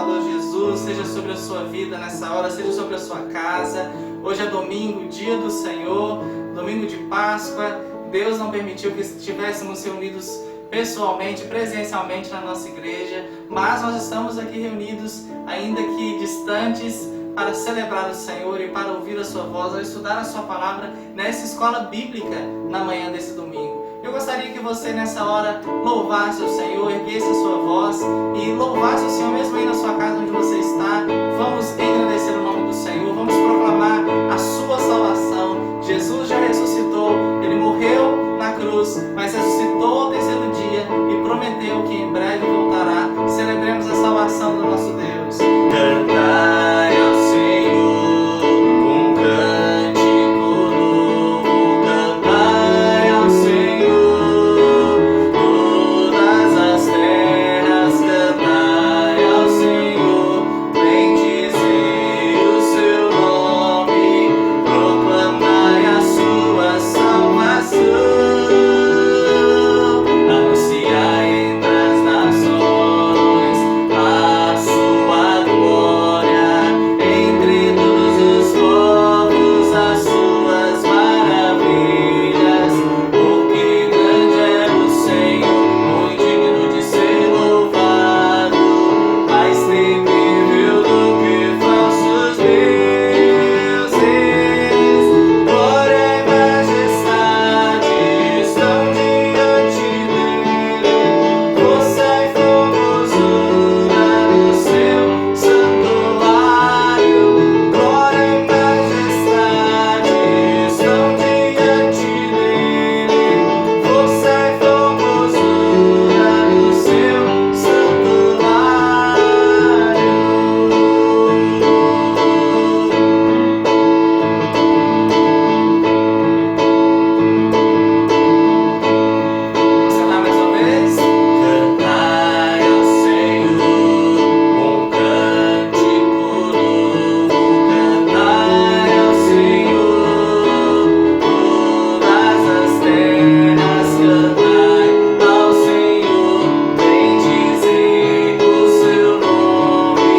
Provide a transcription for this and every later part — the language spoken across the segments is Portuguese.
Salvador Jesus seja sobre a sua vida nessa hora, seja sobre a sua casa. Hoje é domingo, dia do Senhor, domingo de Páscoa. Deus não permitiu que estivéssemos reunidos pessoalmente, presencialmente na nossa igreja, mas nós estamos aqui reunidos, ainda que distantes, para celebrar o Senhor e para ouvir a sua voz, ao estudar a sua palavra nessa escola bíblica na manhã desse domingo. Eu gostaria que você nessa hora louvasse o Senhor, erguesse a sua voz e louvasse o Senhor mesmo aí na sua casa onde você está. Vamos engrandecer o nome do Senhor, vamos proclamar a sua salvação. Jesus já ressuscitou, Ele morreu na cruz, mas ressuscitou ao terceiro dia e prometeu que em breve voltará. Celebremos a salvação do nosso Deus. Cantai ao Senhor um cântico novo, cantai ao Senhor todas as terras, cantai ao Senhor, bendizei o seu nome, proclamai a sua salvação, anunciai entre as nações a sua glória, entre todos os povos as suas maravilhas, porque grande é o Senhor, muito digno de ser louvado, mais temível do que falsos deuses. Glória e majestade estão diante dele, força e formosura no seu santuário. Glória e majestade estão diante dele, força e formosura no seu santuário. Vamos cantar mais uma vez? Cantai ao Senhor um cântico novo, cantai ao Senhor todas as terras, cantai ao Senhor, bendizei o seu nome,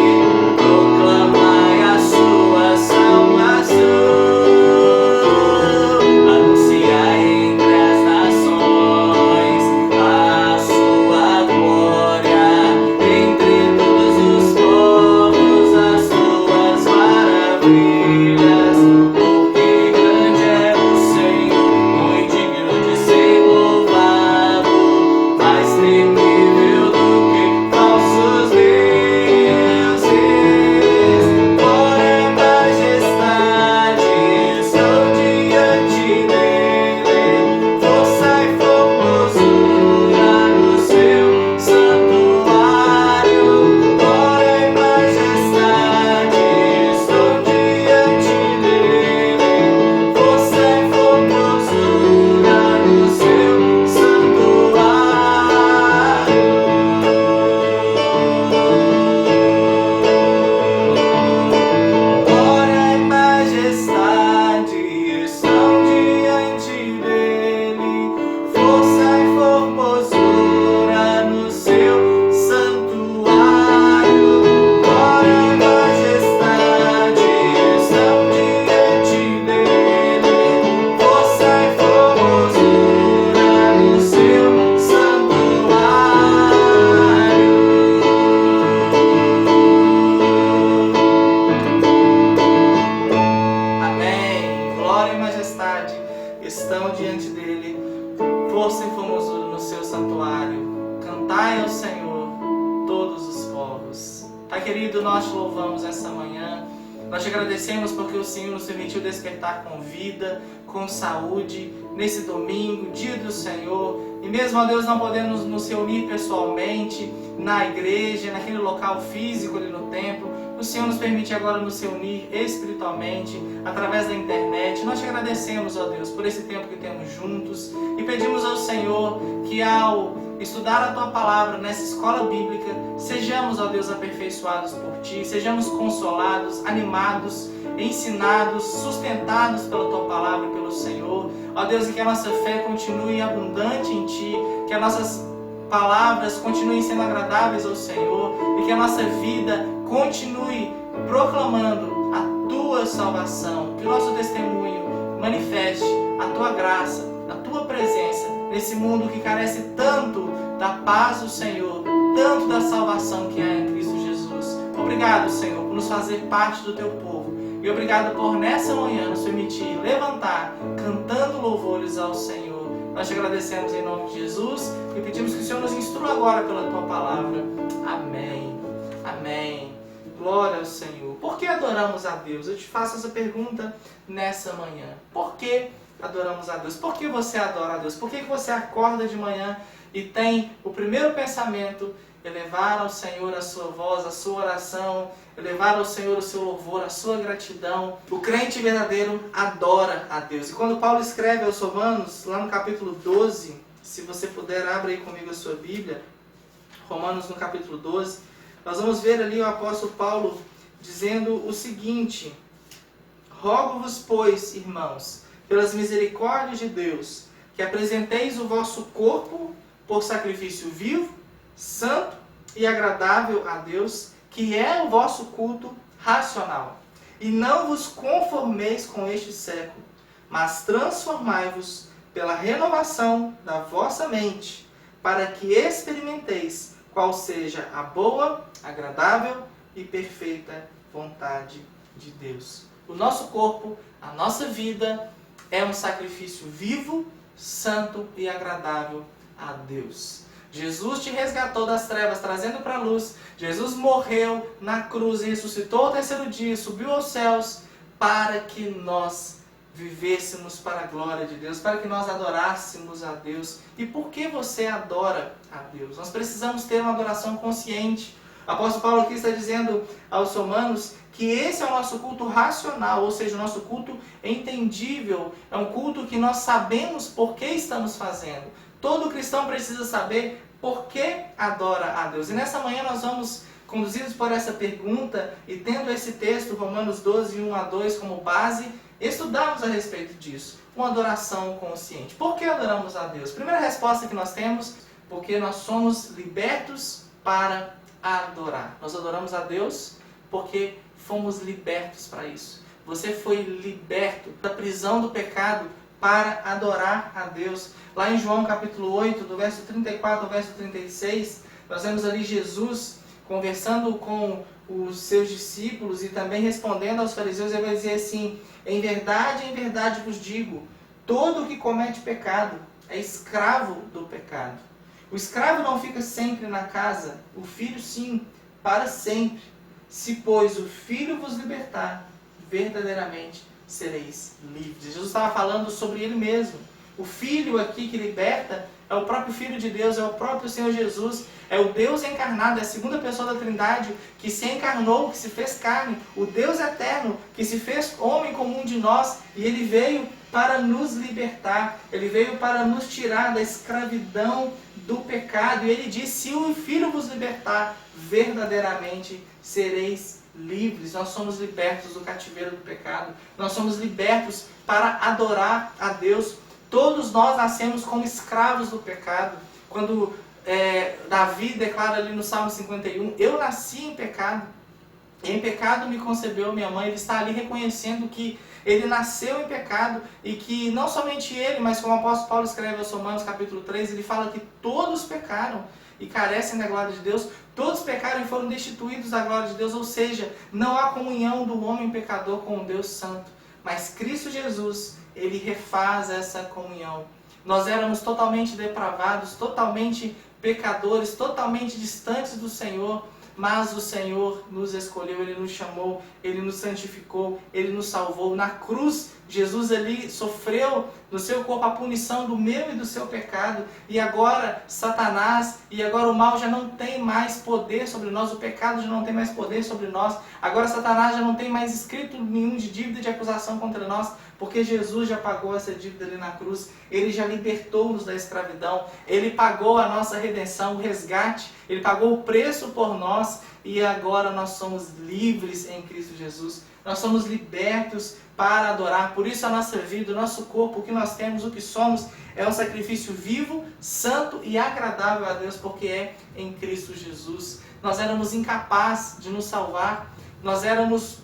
proclamai a sua salvação, anunciai entre as nações a sua glória, entre todos os povos as suas maravilhas, porque grande é o Senhor, muito digno de ser louvado, mais temível do que falsos deuses. Glória e majestade estão diante dele, força e formosura no seu santuário. Glória e majestade estão diante dele, força e formosura no seu santuário. Glória e majestade estão diante dele, força e formosura no seu santuário. Glória e majestade estão diante dele, força e formosura no seu santuário. Amém. Glória e majestade estão diante dele, força e formosura no seu santuário. Cantai ao Senhor todos os povos. Pai querido, nós te louvamos essa manhã. Nós te agradecemos porque o Senhor nos permitiu despertar com vida, com saúde, nesse domingo, dia do Senhor. E mesmo, ó Deus, não podemos nos reunir pessoalmente na igreja, naquele local físico ali no templo, o Senhor nos permite agora nos reunir espiritualmente, através da internet. Nós te agradecemos, ó Deus, por esse tempo que temos juntos e pedimos ao Senhor que ao estudar a Tua Palavra nessa escola bíblica, sejamos, ó Deus, aperfeiçoados por Ti, sejamos consolados, animados, ensinados, sustentados pela Tua Palavra e pelo Senhor. Ó Deus, e que a nossa fé continue abundante em Ti, que as nossas palavras continuem sendo agradáveis ao Senhor e que a nossa vida continue proclamando a Tua salvação, que o nosso testemunho manifeste a Tua graça, a Tua presença nesse mundo que carece tanto da paz do Senhor, tanto da salvação que há em Cristo Jesus. Obrigado, Senhor, por nos fazer parte do Teu povo. E obrigado por nessa manhã nos permitir levantar, cantando louvores ao Senhor. Nós te agradecemos em nome de Jesus e pedimos que o Senhor nos instrua agora pela Tua palavra. Amém. Amém. Glória ao Senhor. Por que adoramos a Deus? Eu te faço essa pergunta nessa manhã. Por que adoramos a Deus? Por que você adora a Deus? Por que você acorda de manhã e tem o primeiro pensamento, elevar ao Senhor a sua voz, a sua oração, elevar ao Senhor o seu louvor, a sua gratidão? O crente verdadeiro adora a Deus. E quando Paulo escreve aos Romanos, lá no capítulo 12, se você puder, abra aí comigo a sua Bíblia, Romanos no capítulo 12, nós vamos ver ali o apóstolo Paulo dizendo o seguinte: rogo-vos, pois, irmãos, pelas misericórdias de Deus, que apresenteis o vosso corpo por sacrifício vivo, santo e agradável a Deus, que é o vosso culto racional. E não vos conformeis com este século, mas transformai-vos pela renovação da vossa mente, para que experimenteis qual seja a boa, agradável e perfeita vontade de Deus. O nosso corpo, a nossa vida, é um sacrifício vivo, santo e agradável a Deus. Jesus te resgatou das trevas, trazendo para a luz. Jesus morreu na cruz e ressuscitou ao terceiro dia, subiu aos céus, para que nós vivêssemos para a glória de Deus, para que nós adorássemos a Deus. E por que você adora a Deus? Nós precisamos ter uma adoração consciente. O apóstolo Paulo aqui está dizendo aos romanos que esse é o nosso culto racional, ou seja, o nosso culto entendível. É um culto que nós sabemos por que estamos fazendo. Todo cristão precisa saber por que adora a Deus. E nessa manhã nós vamos, conduzidos por essa pergunta e tendo esse texto, Romanos 12, 1-2 como base, estudarmos a respeito disso. Uma adoração consciente. Por que adoramos a Deus? Primeira resposta que nós temos: porque nós somos libertos para adorar. Nós adoramos a Deus porque fomos libertos para isso. Você foi liberto da prisão do pecado para adorar a Deus. Lá em João capítulo 8, do verso 34 ao verso 36, nós vemos ali Jesus conversando com os seus discípulos e também respondendo aos fariseus. Ele vai dizer assim: em verdade vos digo, todo o que comete pecado é escravo do pecado. O escravo não fica sempre na casa, o filho sim, para sempre. Se, pois, o filho vos libertar, verdadeiramente sereis livres. Jesus estava falando sobre ele mesmo. O filho aqui que liberta é o próprio Filho de Deus, é o próprio Senhor Jesus, é o Deus encarnado, é a segunda pessoa da Trindade que se encarnou, que se fez carne, o Deus eterno que se fez homem como um de nós, e ele veio para nos libertar, ele veio para nos tirar da escravidão do pecado, e ele diz: se o Filho vos libertar, verdadeiramente sereis livres. Nós somos libertos do cativeiro do pecado, nós somos libertos para adorar a Deus. Todos nós nascemos como escravos do pecado. Quando Davi declara ali no Salmo 51, eu nasci em pecado me concebeu minha mãe. Ele está ali reconhecendo que ele nasceu em pecado e que não somente ele, mas como o apóstolo Paulo escreve aos Romanos capítulo 3, ele fala que todos pecaram e carecem da glória de Deus. Todos pecaram e foram destituídos da glória de Deus, ou seja, não há comunhão do homem pecador com o Deus Santo. Mas Cristo Jesus, ele refaz essa comunhão. Nós éramos totalmente depravados, totalmente pecadores, totalmente distantes do Senhor, mas o Senhor nos escolheu, Ele nos chamou, Ele nos santificou, Ele nos salvou. Na cruz, Jesus ali sofreu no seu corpo a punição do meu e do seu pecado, e agora Satanás e agora o mal já não tem mais poder sobre nós, o pecado já não tem mais poder sobre nós, agora Satanás já não tem mais escrito nenhum de dívida de acusação contra nós, porque Jesus já pagou essa dívida ali na cruz, Ele já libertou-nos da escravidão, Ele pagou a nossa redenção, o resgate, Ele pagou o preço por nós, e agora nós somos livres em Cristo Jesus. Nós somos libertos para adorar. Por isso a nossa vida, o nosso corpo, o que nós temos, o que somos, é um sacrifício vivo, santo e agradável a Deus, porque é em Cristo Jesus. Nós éramos incapazes de nos salvar, nós éramos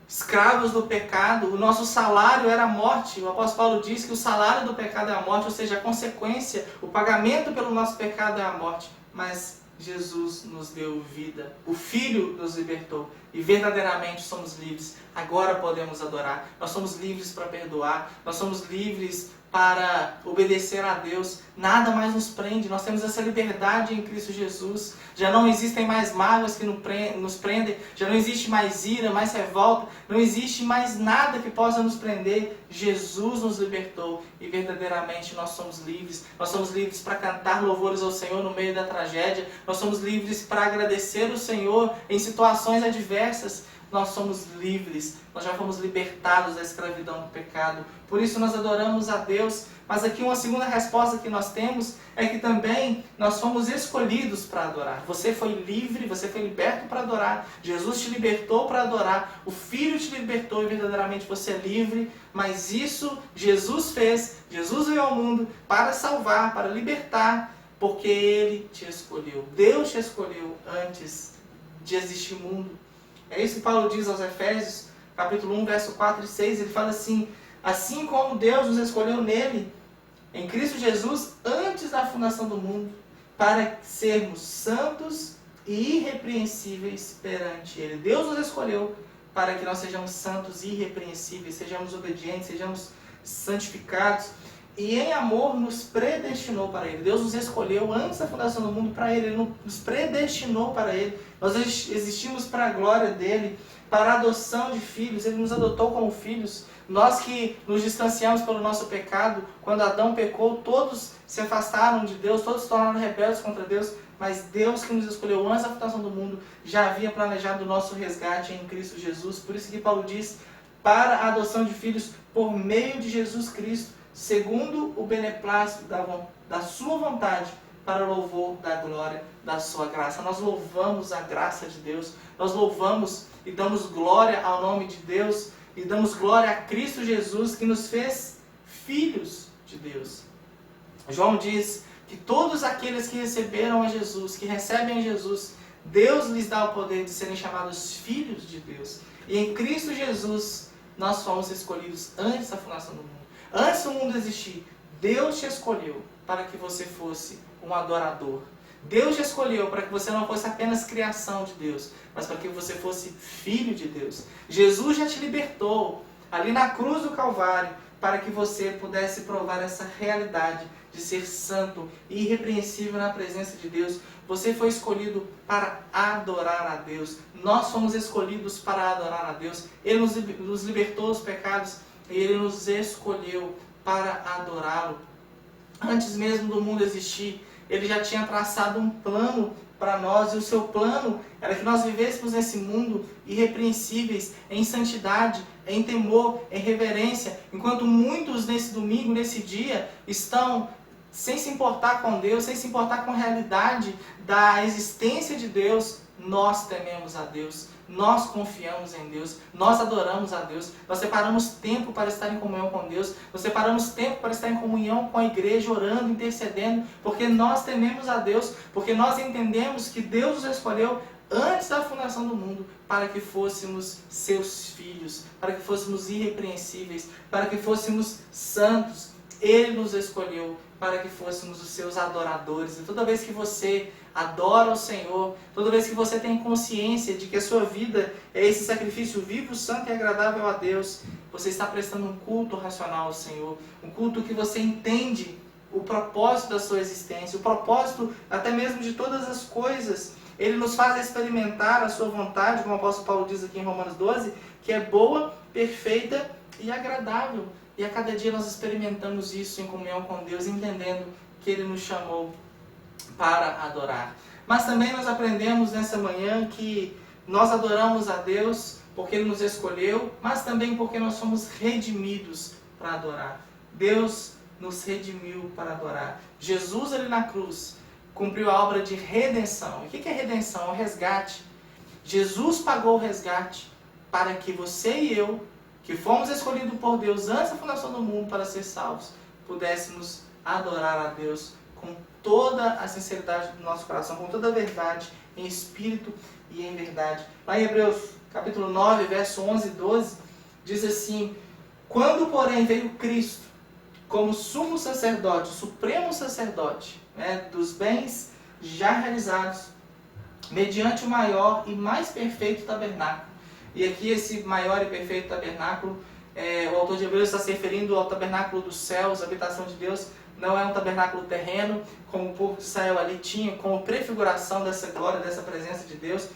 escravos do pecado, o nosso salário era a morte. O apóstolo Paulo diz que o salário do pecado é a morte, ou seja, a consequência, o pagamento pelo nosso pecado é a morte. Mas Jesus nos deu vida, o Filho nos libertou e verdadeiramente somos livres. Agora podemos adorar, nós somos livres para perdoar, nós somos livres para obedecer a Deus. Nada mais nos prende, nós temos essa liberdade em Cristo Jesus. Já não existem mais mágoas que nos prendem, já não existe mais ira, mais revolta, não existe mais nada que possa nos prender. Jesus nos libertou e verdadeiramente nós somos livres. Nós somos livres para cantar louvores ao Senhor no meio da tragédia, nós somos livres para agradecer o Senhor em situações adversas. Nós somos livres, nós já fomos libertados da escravidão do pecado. Por isso nós adoramos a Deus. Mas aqui uma segunda resposta que nós temos é que também nós fomos escolhidos para adorar. Você foi livre, você foi liberto para adorar. Jesus te libertou para adorar. O Filho te libertou e verdadeiramente você é livre. Mas isso Jesus fez. Jesus veio ao mundo para salvar, para libertar, porque Ele te escolheu. Deus te escolheu antes de existir o mundo. É isso que Paulo diz aos Efésios, capítulo 1, verso 4 e 6. Ele fala assim: assim como Deus nos escolheu nele, em Cristo Jesus, antes da fundação do mundo, para sermos santos e irrepreensíveis perante Ele. Deus nos escolheu para que nós sejamos santos e irrepreensíveis, sejamos obedientes, sejamos santificados. E em amor nos predestinou para Ele. Deus nos escolheu antes da fundação do mundo para Ele. Ele nos predestinou para Ele. Nós existimos para a glória dEle, para a adoção de filhos. Ele nos adotou como filhos. Nós que nos distanciamos pelo nosso pecado, quando Adão pecou, todos se afastaram de Deus, todos se tornaram rebeldes contra Deus. Mas Deus que nos escolheu antes da fundação do mundo, já havia planejado o nosso resgate em Cristo Jesus. Por isso que Paulo diz, para a adoção de filhos por meio de Jesus Cristo, segundo o beneplácito da sua vontade, para o louvor da glória da sua graça. Nós louvamos a graça de Deus, nós louvamos e damos glória ao nome de Deus, e damos glória a Cristo Jesus, que nos fez filhos de Deus. João diz que todos aqueles que receberam a Jesus, que recebem a Jesus, Deus lhes dá o poder de serem chamados filhos de Deus. E em Cristo Jesus, nós fomos escolhidos antes da fundação do mundo. Antes do mundo existir, Deus te escolheu para que você fosse um adorador. Deus te escolheu para que você não fosse apenas criação de Deus, mas para que você fosse filho de Deus. Jesus já te libertou ali na cruz do Calvário para que você pudesse provar essa realidade de ser santo e irrepreensível na presença de Deus. Você foi escolhido para adorar a Deus. Nós fomos escolhidos para adorar a Deus. Ele nos libertou dos pecados e Ele nos escolheu para adorá-lo. Antes mesmo do mundo existir, Ele já tinha traçado um plano para nós, e o seu plano era que nós vivêssemos nesse mundo irrepreensíveis, em santidade, em temor, em reverência, enquanto muitos nesse domingo, nesse dia, estão sem se importar com Deus, sem se importar com a realidade da existência de Deus. Nós tememos a Deus, nós confiamos em Deus, nós adoramos a Deus, nós separamos tempo para estar em comunhão com Deus, nós separamos tempo para estar em comunhão com a igreja, orando, intercedendo, porque nós tememos a Deus, porque nós entendemos que Deus nos escolheu antes da fundação do mundo para que fôssemos seus filhos, para que fôssemos irrepreensíveis, para que fôssemos santos. Ele nos escolheu para que fôssemos os seus adoradores. E toda vez que você adora o Senhor, toda vez que você tem consciência de que a sua vida é esse sacrifício vivo, santo e agradável a Deus, você está prestando um culto racional ao Senhor, um culto que você entende o propósito da sua existência, o propósito até mesmo de todas as coisas. Ele nos faz experimentar a sua vontade, como o apóstolo Paulo diz aqui em Romanos 12, que é boa, perfeita e agradável. E a cada dia nós experimentamos isso em comunhão com Deus, entendendo que Ele nos chamou para adorar. Mas também nós aprendemos nessa manhã que nós adoramos a Deus porque Ele nos escolheu, mas também porque nós somos redimidos para adorar. Deus nos redimiu para adorar. Jesus ali na cruz cumpriu a obra de redenção. E o que é redenção? É o resgate. Jesus pagou o resgate para que você e eu, que fomos escolhidos por Deus antes da fundação do mundo para ser salvos, pudéssemos adorar a Deus com toda a sinceridade do nosso coração, com toda a verdade, em espírito e em verdade. Lá em Hebreus capítulo 9, verso 11 e 12, diz assim: quando, porém, veio Cristo como sumo sacerdote, supremo sacerdote, dos bens já realizados, mediante o maior e mais perfeito tabernáculo. E aqui esse maior e perfeito tabernáculo, o autor de Hebreus está se referindo ao tabernáculo dos céus, a habitação de Deus. Não é um tabernáculo terreno, como o povo de Israel ali tinha, como prefiguração dessa glória, dessa presença de Deus,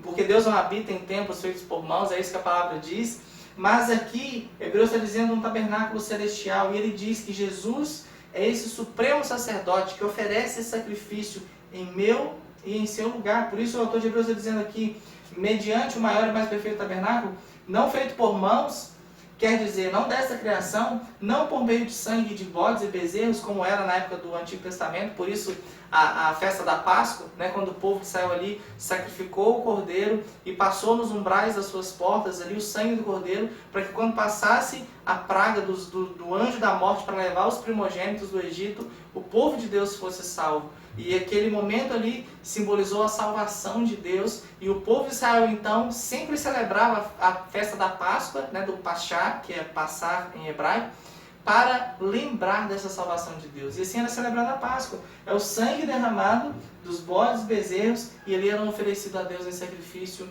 porque Deus não habita em templos feitos por mãos, é isso que a palavra diz. Mas aqui, Hebreus está dizendo um tabernáculo celestial, e ele diz que Jesus é esse supremo sacerdote que oferece esse sacrifício em meu e em seu lugar. Por isso o autor de Hebreus está dizendo aqui, mediante o maior e mais perfeito tabernáculo, não feito por mãos, quer dizer, não dessa criação, não por meio de sangue de bodes e bezerros, como era na época do Antigo Testamento. Por isso a festa da Páscoa, quando o povo de Israel ali sacrificou o cordeiro e passou nos umbrais das suas portas ali o sangue do cordeiro, para que quando passasse a praga do anjo da morte para levar os primogênitos do Egito, o povo de Deus fosse salvo. E aquele momento ali simbolizou a salvação de Deus, e o povo de Israel então sempre celebrava a festa da Páscoa, do Pachá, que é passar em hebraico, para lembrar dessa salvação de Deus. E assim era celebrada a Páscoa. É o sangue derramado dos bodes e bezerros, e ele era oferecido a Deus em sacrifício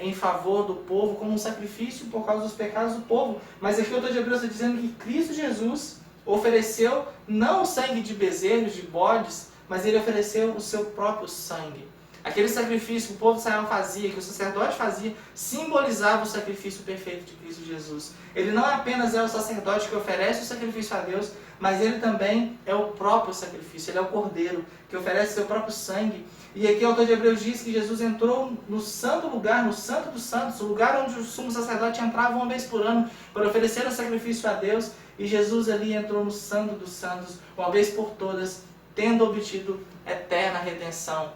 em favor do povo, como um sacrifício por causa dos pecados do povo. Mas aqui o autor de Hebreus está dizendo que Cristo Jesus ofereceu não o sangue de bezerros, de bodes, mas ele ofereceu o seu próprio sangue. Aquele sacrifício que o povo de Israel fazia, que o sacerdote fazia, simbolizava o sacrifício perfeito de Cristo Jesus. Ele não apenas é o sacerdote que oferece o sacrifício a Deus, mas ele também é o próprio sacrifício. Ele é o cordeiro que oferece seu próprio sangue. E aqui o autor de Hebreus diz que Jesus entrou no santo lugar, no santo dos santos, o lugar onde o sumo sacerdote entrava uma vez por ano para oferecer o sacrifício a Deus. E Jesus ali entrou no santo dos santos, uma vez por todas, tendo obtido eterna redenção.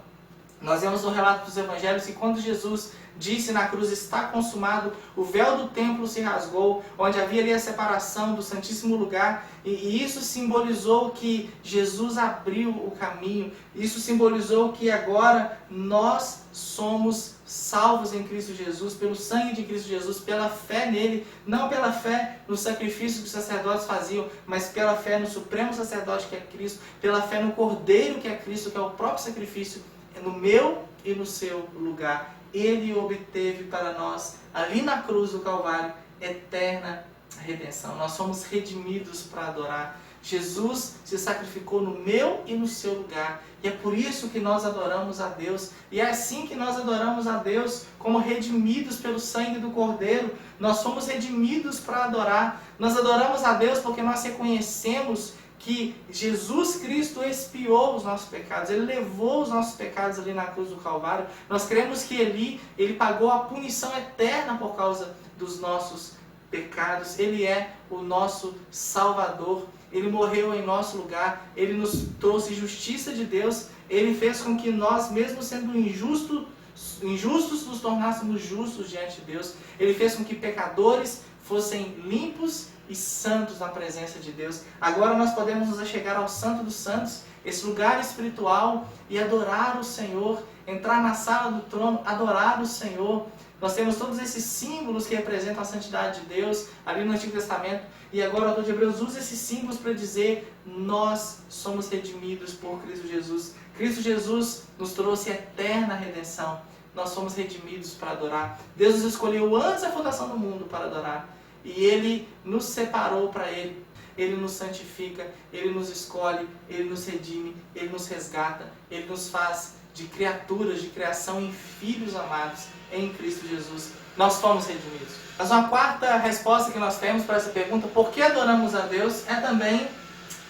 Nós vemos no relato dos evangelhos que quando Jesus disse na cruz, está consumado, o véu do templo se rasgou, onde havia ali a separação do Santíssimo Lugar, e isso simbolizou que Jesus abriu o caminho, isso simbolizou que agora nós somos salvos em Cristo Jesus, pelo sangue de Cristo Jesus, pela fé nele, não pela fé no sacrifício que os sacerdotes faziam, mas pela fé no supremo sacerdote que é Cristo, pela fé no Cordeiro que é Cristo, que é o próprio sacrifício, no meu e no seu lugar. Ele obteve para nós, ali na cruz do Calvário, eterna redenção. Nós somos redimidos para adorar. Jesus se sacrificou no meu e no seu lugar. E é por isso que nós adoramos a Deus. E é assim que nós adoramos a Deus, como redimidos pelo sangue do Cordeiro. Nós somos redimidos para adorar. Nós adoramos a Deus porque nós reconhecemos que Jesus Cristo expiou os nossos pecados, Ele levou os nossos pecados ali na cruz do Calvário. Nós cremos que Ele pagou a punição eterna por causa dos nossos pecados. Ele é o nosso Salvador, Ele morreu em nosso lugar, Ele nos trouxe justiça de Deus, Ele fez com que nós, mesmo sendo injustos, nos tornássemos justos diante de Deus. Ele fez com que pecadores fossem limpos e santos na presença de Deus. Agora nós podemos nos achegar ao Santo dos Santos, esse lugar espiritual, e adorar o Senhor, entrar na sala do trono, adorar o Senhor. Nós temos todos esses símbolos que representam a santidade de Deus ali no Antigo Testamento, e agora o autor de Hebreus usa esses símbolos para dizer: nós somos redimidos por Cristo Jesus. Cristo Jesus nos trouxe eterna redenção. Nós somos redimidos para adorar. Deus nos escolheu antes da fundação do mundo para adorar. E Ele nos separou para Ele. Ele nos santifica, Ele nos escolhe, Ele nos redime, Ele nos resgata, Ele nos faz de criaturas, de criação em filhos amados em Cristo Jesus. Nós fomos redimidos. Mas uma quarta resposta que nós temos para essa pergunta, por que adoramos a Deus, é também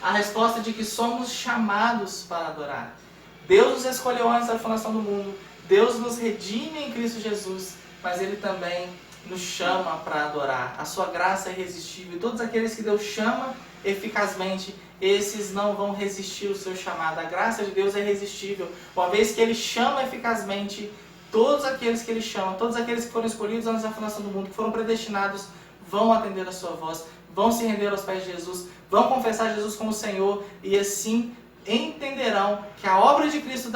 a resposta de que somos chamados para adorar. Deus nos escolheu antes da fundação do mundo, Deus nos redime em Cristo Jesus, mas Ele também nos chama para adorar. A sua graça é irresistível. Todos aqueles que Deus chama eficazmente, esses não vão resistir ao seu chamado. A graça de Deus é irresistível. Uma vez que Ele chama eficazmente, todos aqueles que Ele chama, todos aqueles que foram escolhidos antes da fundação do mundo, que foram predestinados, vão atender a sua voz, vão se render aos pés de Jesus, vão confessar Jesus como Senhor e assim entenderão que a obra de Cristo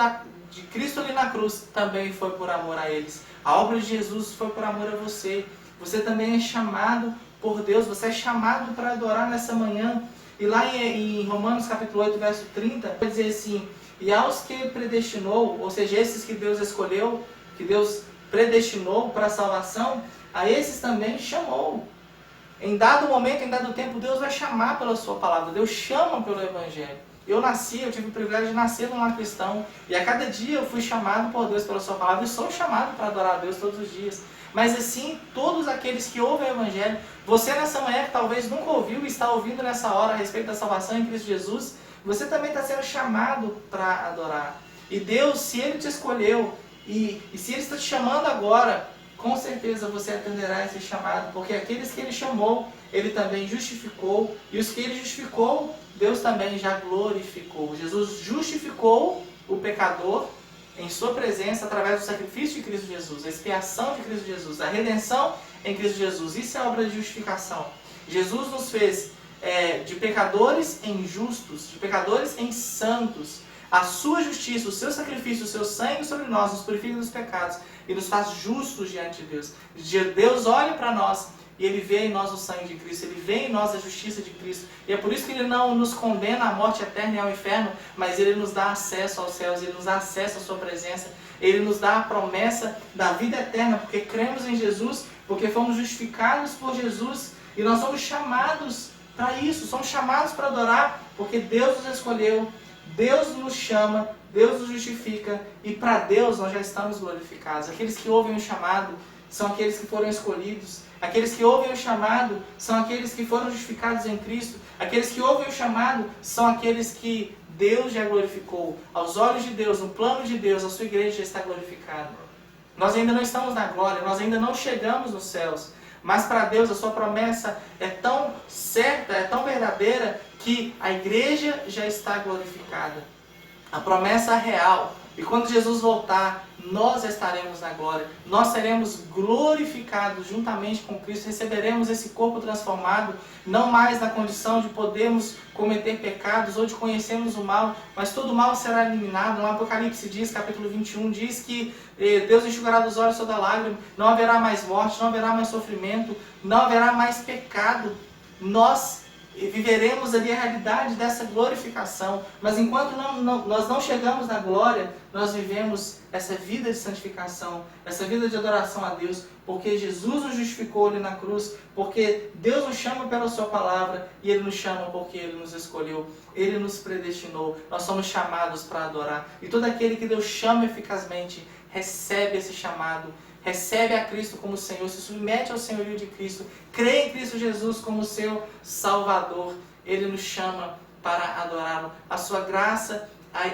ali na cruz também foi por amor a eles. A obra de Jesus foi por amor a você. Você também é chamado por Deus, você é chamado para adorar nessa manhã. E lá em Romanos capítulo 8, verso 30, vai dizer assim: e aos que predestinou, ou seja, esses que Deus escolheu, que Deus predestinou para a salvação, a esses também chamou. Em dado momento, em dado tempo, Deus vai chamar pela sua palavra, Deus chama pelo Evangelho. Eu tive o privilégio de nascer num lar cristão, e a cada dia eu fui chamado por Deus pela sua palavra, e sou chamado para adorar a Deus todos os dias. Mas assim, todos aqueles que ouvem o Evangelho, você nessa manhã que talvez nunca ouviu e está ouvindo nessa hora a respeito da salvação em Cristo Jesus, você também está sendo chamado para adorar. E Deus, se Ele te escolheu, e se Ele está te chamando agora, com certeza você atenderá esse chamado, porque aqueles que Ele chamou, Ele também justificou, e os que Ele justificou, Deus também já glorificou. Jesus justificou o pecador em sua presença através do sacrifício de Cristo Jesus, a expiação de Cristo Jesus, a redenção em Cristo Jesus. Isso é a obra de justificação. Jesus nos fez de pecadores em justos, de pecadores em santos. A sua justiça, o seu sacrifício, o seu sangue sobre nós nos purifica dos pecados e nos faz justos diante de Deus. Deus olha para nós e Ele vê em nós o sangue de Cristo, Ele vê em nós a justiça de Cristo. E é por isso que Ele não nos condena à morte eterna e ao inferno, mas Ele nos dá acesso aos céus, Ele nos dá acesso à sua presença, Ele nos dá a promessa da vida eterna, porque cremos em Jesus, porque fomos justificados por Jesus, e nós somos chamados para isso, somos chamados para adorar, porque Deus nos escolheu, Deus nos chama, Deus nos justifica, e para Deus nós já estamos glorificados. Aqueles que ouvem o chamado são aqueles que foram escolhidos. Aqueles que ouvem o chamado são aqueles que foram justificados em Cristo. Aqueles que ouvem o chamado são aqueles que Deus já glorificou. Aos olhos de Deus, no plano de Deus, a sua igreja já está glorificada. Nós ainda não estamos na glória, nós ainda não chegamos nos céus. Mas para Deus a sua promessa é tão certa, é tão verdadeira, que a igreja já está glorificada. A promessa é real. E quando Jesus voltar, nós estaremos na glória. Nós seremos glorificados juntamente com Cristo. Receberemos esse corpo transformado, não mais na condição de podermos cometer pecados ou de conhecermos o mal, mas todo o mal será eliminado. No Apocalipse diz, capítulo 21, diz que Deus enxugará dos olhos toda lágrima, não haverá mais morte, não haverá mais sofrimento, não haverá mais pecado. Nós viveremos ali a realidade dessa glorificação, mas enquanto nós não chegamos na glória, nós vivemos essa vida de santificação, essa vida de adoração a Deus, porque Jesus nos justificou ali na cruz, porque Deus nos chama pela sua palavra, e Ele nos chama porque Ele nos escolheu, Ele nos predestinou, nós somos chamados para adorar, e todo aquele que Deus chama eficazmente, recebe esse chamado, recebe a Cristo como Senhor, se submete ao senhorio de Cristo, crê em Cristo Jesus como seu Salvador. Ele nos chama para adorá-lo. A sua graça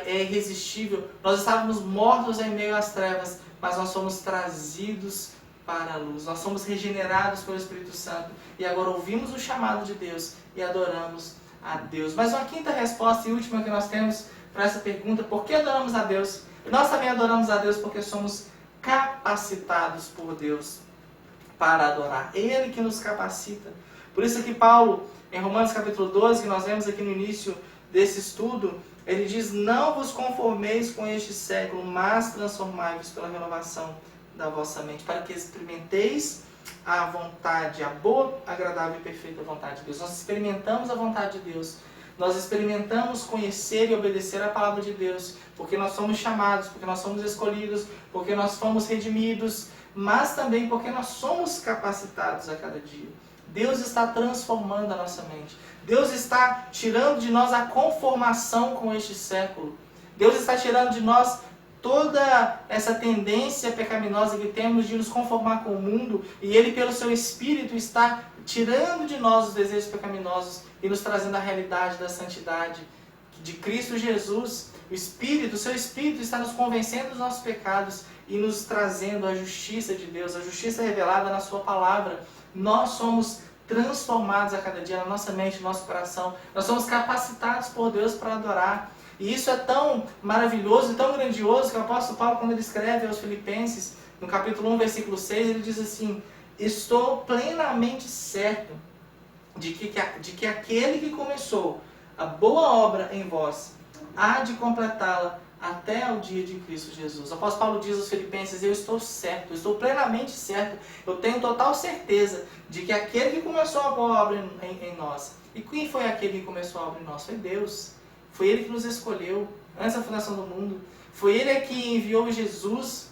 é irresistível. Nós estávamos mortos em meio às trevas, mas nós somos trazidos para a luz. Nós somos regenerados pelo Espírito Santo e agora ouvimos o chamado de Deus e adoramos a Deus. Mas uma quinta resposta e última que nós temos para essa pergunta: por que adoramos a Deus? Nós também adoramos a Deus porque somos capacitados por Deus para adorar. Ele que nos capacita. Por isso que Paulo, em Romanos capítulo 12, que nós vemos aqui no início desse estudo, ele diz: não vos conformeis com este século, mas transformai-vos pela renovação da vossa mente, para que experimenteis a vontade, a boa, agradável e perfeita vontade de Deus. Nós experimentamos a vontade de Deus. Nós experimentamos conhecer e obedecer a palavra de Deus, porque nós somos chamados, porque nós somos escolhidos, porque nós fomos redimidos, mas também porque nós somos capacitados a cada dia. Deus está transformando a nossa mente. Deus está tirando de nós a conformação com este século. Deus está tirando de nós toda essa tendência pecaminosa que temos de nos conformar com o mundo, e Ele, pelo seu Espírito, está tirando de nós os desejos pecaminosos e nos trazendo a realidade da santidade de Cristo Jesus. O seu Espírito está nos convencendo dos nossos pecados e nos trazendo a justiça de Deus, a justiça revelada na sua palavra. Nós somos transformados a cada dia na nossa mente, no nosso coração. Nós somos capacitados por Deus para adorar. E isso é tão maravilhoso e tão grandioso que o apóstolo Paulo, quando ele escreve aos Filipenses, no capítulo 1, versículo 6, ele diz assim: estou plenamente certo de que aquele que começou a boa obra em vós há de completá-la até o dia de Cristo Jesus. O apóstolo Paulo diz aos Filipenses: eu estou certo, eu estou plenamente certo, eu tenho total certeza de que aquele que começou a boa obra em nós. E quem foi aquele que começou a obra em nós? Foi Deus. Foi Ele que nos escolheu antes da fundação do mundo. Foi Ele que enviou Jesus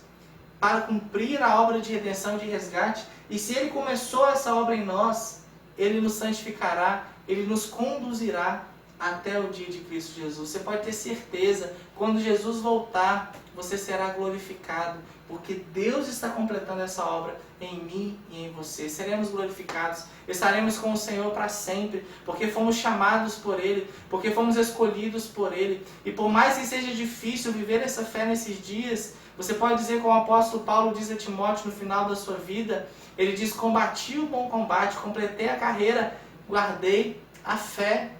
para cumprir a obra de redenção e de resgate. E se Ele começou essa obra em nós, Ele nos santificará, Ele nos conduzirá até o dia de Cristo Jesus. Você pode ter certeza, quando Jesus voltar, você será glorificado, porque Deus está completando essa obra em mim e em você. Seremos glorificados, estaremos com o Senhor para sempre, porque fomos chamados por Ele, porque fomos escolhidos por Ele. E por mais que seja difícil viver essa fé nesses dias, você pode dizer como o apóstolo Paulo diz a Timóteo no final da sua vida, ele diz: combati o bom combate, completei a carreira, guardei a fé.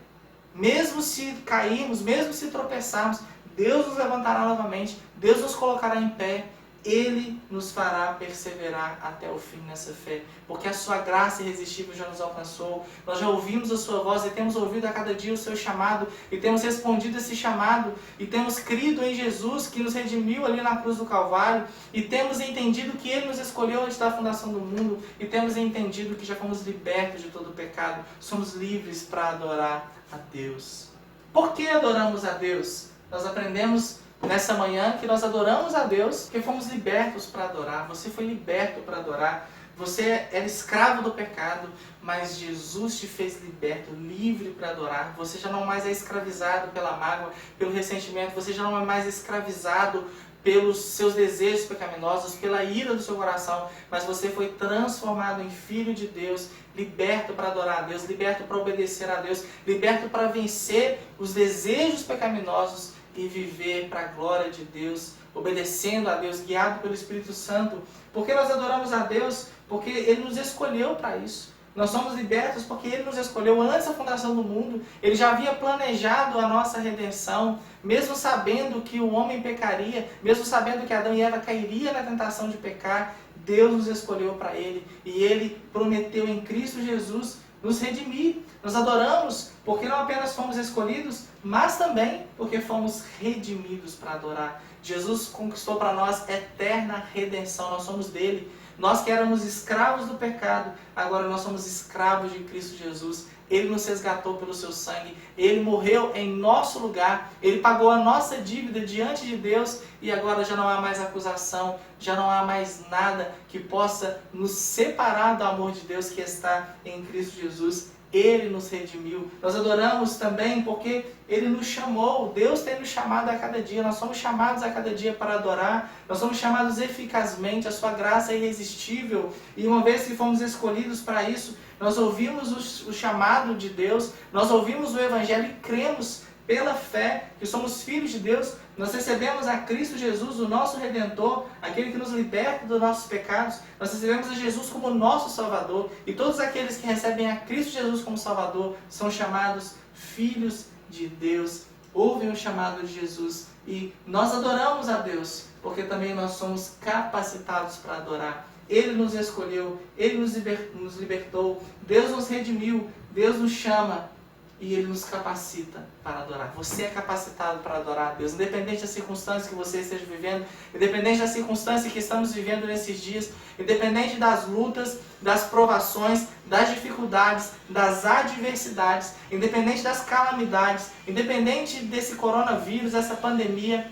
Mesmo se cairmos, mesmo se tropeçarmos, Deus nos levantará novamente, Deus nos colocará em pé, Ele nos fará perseverar até o fim nessa fé, porque a sua graça irresistível já nos alcançou, nós já ouvimos a sua voz e temos ouvido a cada dia o seu chamado, e temos respondido esse chamado, e temos crido em Jesus, que nos redimiu ali na cruz do Calvário, e temos entendido que Ele nos escolheu antes da fundação do mundo, e temos entendido que já fomos libertos de todo o pecado, somos livres para adorar a Deus. Por que adoramos a Deus? Nós aprendemos nessa manhã que nós adoramos a Deus porque fomos libertos para adorar. Você foi liberto para adorar. Você era escravo do pecado, mas Jesus te fez liberto, livre para adorar. Você já não mais é escravizado pela mágoa, pelo ressentimento. Você já não é mais escravizado pelos seus desejos pecaminosos, pela ira do seu coração, mas você foi transformado em filho de Deus, liberto para adorar a Deus, liberto para obedecer a Deus, liberto para vencer os desejos pecaminosos e viver para a glória de Deus, obedecendo a Deus, guiado pelo Espírito Santo. Por que nós adoramos a Deus? Porque Ele nos escolheu para isso. Nós somos libertos porque Ele nos escolheu antes da fundação do mundo. Ele já havia planejado a nossa redenção, mesmo sabendo que o homem pecaria, mesmo sabendo que Adão e Eva cairiam na tentação de pecar, Deus nos escolheu para Ele. E Ele prometeu em Cristo Jesus nos redimir. Nós adoramos porque não apenas fomos escolhidos, mas também porque fomos redimidos para adorar. Jesus conquistou para nós eterna redenção, nós somos dele. Nós que éramos escravos do pecado, agora nós somos escravos de Cristo Jesus. Ele nos resgatou pelo seu sangue, Ele morreu em nosso lugar, Ele pagou a nossa dívida diante de Deus e agora já não há mais acusação, já não há mais nada que possa nos separar do amor de Deus que está em Cristo Jesus. Ele nos redimiu. Nós adoramos também porque Ele nos chamou. Deus tem nos chamado a cada dia. Nós somos chamados a cada dia para adorar. Nós somos chamados eficazmente. A sua graça é irresistível. E uma vez que fomos escolhidos para isso, nós ouvimos o chamado de Deus. Nós ouvimos o Evangelho e cremos pela fé que somos filhos de Deus. Nós recebemos a Cristo Jesus, o nosso Redentor, aquele que nos liberta dos nossos pecados. Nós recebemos a Jesus como nosso Salvador. E todos aqueles que recebem a Cristo Jesus como Salvador são chamados filhos de Deus. Ouvem o chamado de Jesus. E nós adoramos a Deus, porque também nós somos capacitados para adorar. Ele nos escolheu, Ele nos libertou, Deus nos redimiu, Deus nos chama. E Ele nos capacita para adorar. Você é capacitado para adorar a Deus. Independente das circunstâncias que você esteja vivendo, independente das circunstâncias que estamos vivendo nesses dias, independente das lutas, das provações, das dificuldades, das adversidades, independente das calamidades, independente desse coronavírus, dessa pandemia,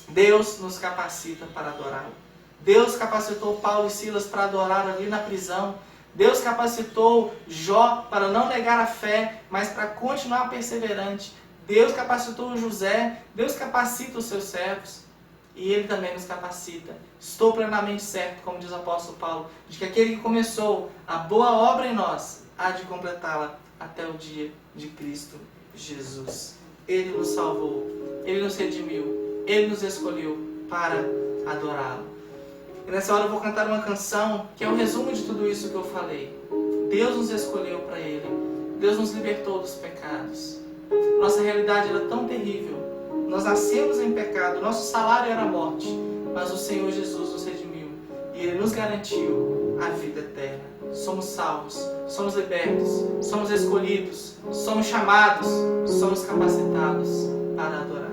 Deus nos capacita para adorar. Deus capacitou Paulo e Silas para adorar ali na prisão. Deus capacitou Jó para não negar a fé, mas para continuar perseverante. Deus capacitou José, Deus capacita os seus servos e Ele também nos capacita. Estou plenamente certo, como diz o apóstolo Paulo, de que aquele que começou a boa obra em nós há de completá-la até o dia de Cristo Jesus. Ele nos salvou, Ele nos redimiu, Ele nos escolheu para adorá-lo. E nessa hora eu vou cantar uma canção que é um resumo de tudo isso que eu falei. Deus nos escolheu para Ele. Deus nos libertou dos pecados. Nossa realidade era tão terrível. Nós nascemos em pecado. Nosso salário era a morte. Mas o Senhor Jesus nos redimiu. E Ele nos garantiu a vida eterna. Somos salvos, somos libertos, somos escolhidos, somos chamados, somos capacitados para adorar.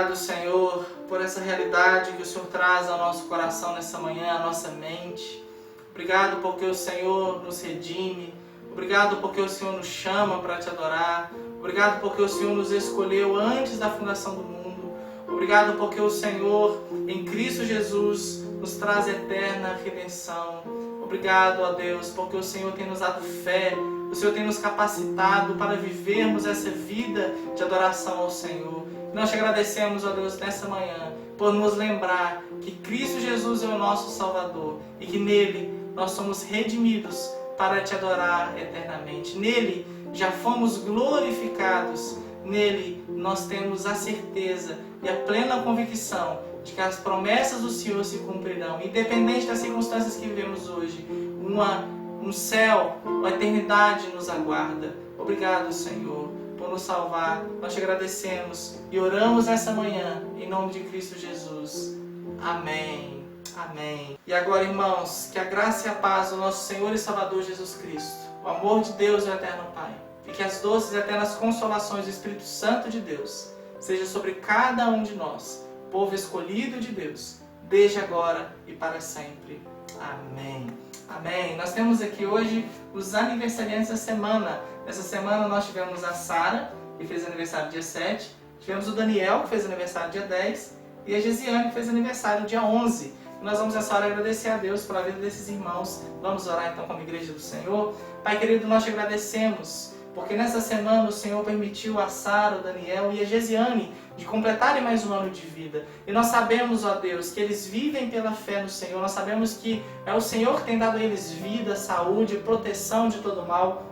Obrigado, Senhor, por essa realidade que o Senhor traz ao nosso coração nessa manhã, à nossa mente. Obrigado porque o Senhor nos redime. Obrigado porque o Senhor nos chama para te adorar. Obrigado porque o Senhor nos escolheu antes da fundação do mundo. Obrigado porque o Senhor, em Cristo Jesus, nos traz eterna redenção. Obrigado, ó Deus, porque o Senhor tem nos dado fé. O Senhor tem nos capacitado para vivermos essa vida de adoração ao Senhor. Nós te agradecemos, ó Deus, nessa manhã, por nos lembrar que Cristo Jesus é o nosso Salvador e que nele nós somos redimidos para te adorar eternamente. Nele já fomos glorificados. Nele nós temos a certeza e a plena convicção de que as promessas do Senhor se cumprirão, independente das circunstâncias que vivemos hoje. Um céu, uma eternidade nos aguarda. Obrigado, Senhor, por nos salvar. Nós te agradecemos e oramos nessa manhã, em nome de Cristo Jesus. Amém. Amém. E agora, irmãos, que a graça e a paz do nosso Senhor e Salvador Jesus Cristo, o amor de Deus, o Eterno Pai, e que as doces e eternas consolações do Espírito Santo de Deus seja sobre cada um de nós, povo escolhido de Deus, desde agora e para sempre. Amém. Amém. Nós temos aqui hoje os aniversariantes da semana. Nessa semana nós tivemos a Sara, que fez aniversário dia 7, tivemos o Daniel, que fez aniversário dia 10, e a Gesiane, que fez aniversário dia 11. E nós vamos nessa hora agradecer a Deus pela vida desses irmãos. Vamos orar então como Igreja do Senhor. Pai querido, nós te agradecemos, porque nessa semana o Senhor permitiu a Sara, o Daniel e a Gesiane de completarem mais um ano de vida. E nós sabemos, ó Deus, que eles vivem pela fé no Senhor. Nós sabemos que é o Senhor que tem dado a eles vida, saúde, proteção de todo mal.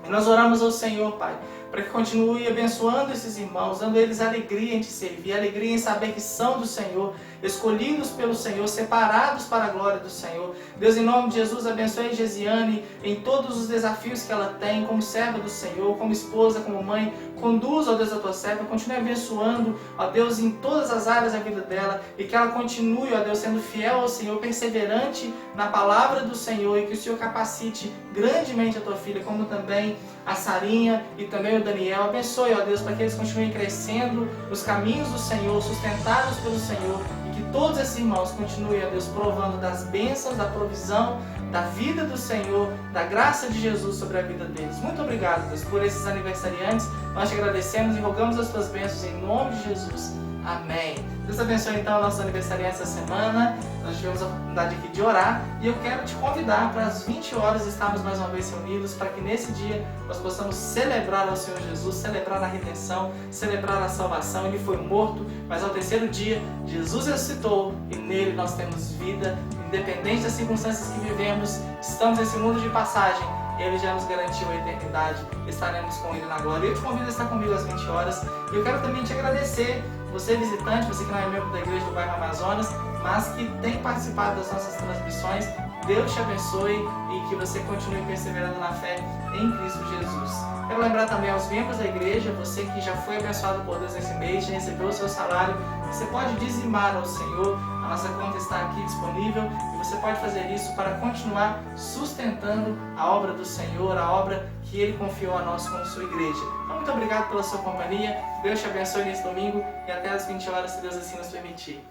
E nós oramos ao Senhor, Pai, para que continue abençoando esses irmãos, dando a eles alegria em te servir, alegria em saber que são do Senhor, escolhidos pelo Senhor, separados para a glória do Senhor. Deus, em nome de Jesus, abençoe a Gesiane em todos os desafios que ela tem, como serva do Senhor, como esposa, como mãe. Conduz, ó Deus, a tua serva, continue abençoando, ó Deus, em todas as áreas da vida dela, e que ela continue, ó Deus, sendo fiel ao Senhor, perseverante na palavra do Senhor, e que o Senhor capacite grandemente a tua filha, como também a Sarinha e também o Daniel. Abençoe, ó Deus, para que eles continuem crescendo nos caminhos do Senhor, sustentados pelo Senhor, e que todos esses irmãos continuem, ó Deus, provando das bênçãos, da provisão, da vida do Senhor, da graça de Jesus sobre a vida deles. Muito obrigado, Deus, por esses aniversariantes. Nós te agradecemos e rogamos as tuas bênçãos em nome de Jesus. Amém. Deus abençoe então nossos aniversariantes essa semana. Nós tivemos a oportunidade aqui de orar e eu quero te convidar para às 20 horas estarmos mais uma vez reunidos, para que nesse dia nós possamos celebrar ao Senhor Jesus, celebrar a redenção, celebrar a salvação. Ele foi morto, mas ao terceiro dia Jesus ressuscitou e nele nós temos vida. Independente das circunstâncias que vivemos, estamos nesse mundo de passagem. Ele já nos garantiu a eternidade, estaremos com Ele na glória. Eu te convido a estar comigo às 20 horas. E eu quero também te agradecer, você visitante, você que não é membro da Igreja do Bairro Amazonas, mas que tem participado das nossas transmissões. Deus te abençoe e que você continue perseverando na fé em Cristo Jesus. Quero lembrar também aos membros da igreja, você que já foi abençoado por Deus nesse mês, já recebeu o seu salário, você pode dizimar ao Senhor. A nossa conta está aqui disponível e você pode fazer isso para continuar sustentando a obra do Senhor, a obra que Ele confiou a nós como sua igreja. Então, muito obrigado pela sua companhia. Deus te abençoe nesse domingo e até às 20 horas, se Deus assim nos permitir.